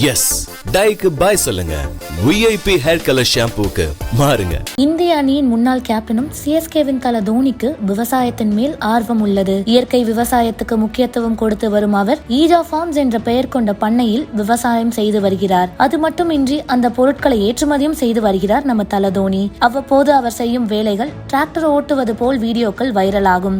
S டைக்கு பாய் சொல்லுங்க. VIP hair colour ஷாம்பூக்கு மாறுங்க. இந்திய அணியின் முன்னாள் கேப்டனும் சிஎஸ்கேவின் தல தோனிக்கு விவசாயத்தின் மேல் ஆர்வம் உள்ளது. இயற்கை விவசாயத்துக்கு முக்கியத்துவம் கொடுத்து வரும் அவர் ஈஜா ஃபார்ம்ஸ் என்ற பெயர் கொண்ட பண்ணையில் விவசாயம் செய்து வருகிறார். அது மட்டுமின்றி அந்த பொருட்களை ஏற்றுமதியும் செய்து வருகிறார் நம்ம தல தோனி. அவ்வப்போது அவர் செய்யும் வேலைகள் டிராக்டர் ஓட்டுவது போல் வீடியோக்கள் வைரலாகும்.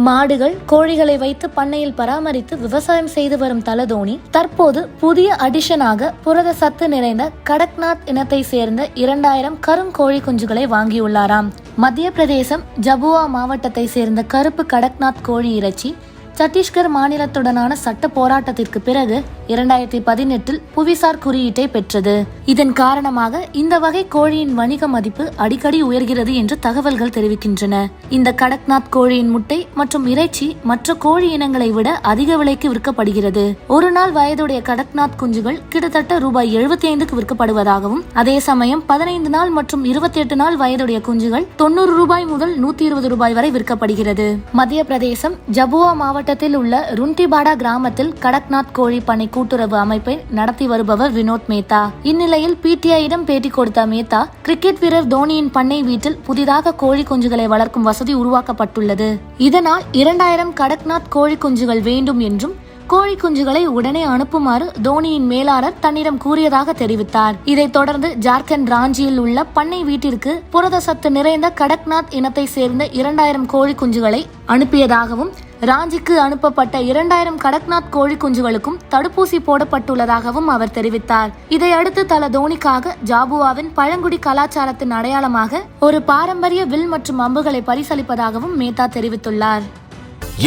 மாடுகள், கோழிகளை வைத்து பண்ணையில் பராமரித்து விவசாயம் செய்து வரும் தல தோனி தற்போது புதிய அடிஷனாக புரத சத்து நிறைந்த கடக்நாத் இனத்தை சேர்ந்த 2000 கருங்கோழி குஞ்சுகளை வாங்கியுள்ளாராம். மத்திய பிரதேசம் ஜபுவா மாவட்டத்தை சேர்ந்த கருப்பு கடக்நாத் கோழி இறைச்சி சத்தீஸ்கர் மாநிலத்துடனான சட்ட போராட்டத்திற்கு பிறகு 2018 புவிசார் குறியீட்டை பெற்றது. இதன் காரணமாக இந்த வகை கோழியின் வணிக மதிப்பு அடிக்கடி உயர்கிறது என்று தகவல்கள் தெரிவிக்கின்றன. இந்த கடக்நாத் கோழியின் முட்டை மற்றும் இறைச்சி மற்ற கோழி இனங்களை விட அதிக விலைக்கு விற்கப்படுகிறது. ஒரு நாள் வயதுடைய கடக்நாத் குஞ்சுகள் கிட்டத்தட்ட ரூபாய் 75க்கு விற்கப்படுவதாகவும், அதே சமயம் 15 நாள் மற்றும் 28 நாள் வயதுடைய குஞ்சுகள் 90 ரூபாய் முதல் 120 ரூபாய் வரை விற்கப்படுகிறது. மத்திய பிரதேசம் ஜபுவா மாவட்டத்தில் உள்ள ருண்டிபாடா கிராமத்தில் கடக்நாத் கோழி பண்ணை கூட்டுறவு அமைப்பை நடத்தி வருபவர் வினோத் மேத்தா. இந்நிலையில் பிடிஐயிடம் பேட்டி கொடுத்த மேத்தா, கிரிக்கெட் வீரர் தோனியின் பண்ணை வீட்டில் புதிதாக கோழி குஞ்சுகளை வளர்க்கும் வசதி உருவாக்கப்பட்டுள்ளது. இதனால் 2000 கடக்நாத் கோழி குஞ்சுகள் வேண்டும் என்றும் கோழி குஞ்சுகளை உடனே அனுப்புமாறு தோனியின் மேலாளர் தன்னிடம் கூறியதாக தெரிவித்தார். இதைத் தொடர்ந்து ஜார்க்கண்ட் ராஞ்சியில் உள்ள பண்ணை வீட்டிற்கு புரத சத்து நிறைந்த கடக்நாத் இனத்தை சேர்ந்த 2000 கோழி குஞ்சுகளை அனுப்பியதாகவும், ராஞ்சிக்கு அனுப்பப்பட்ட 2000 கடக்நாத் கோழி குஞ்சுகளுக்கும் தடுப்பூசி போடப்பட்டுள்ளதாகவும் அவர் தெரிவித்தார். இதையடுத்து தல தோனிக்காக ஜாபுவாவின் பழங்குடி கலாச்சாரத்தின் அடையாளமாக ஒரு பாரம்பரிய வில் மற்றும் அம்புகளை பரிசளிப்பதாகவும் மேத்தா தெரிவித்துள்ளார்.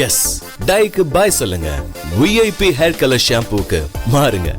எஸ் டைக்கு பாய் சொல்லுங்க. விஐபி ஹேர் கலர் ஷாம்பூக்கு மாறுங்க.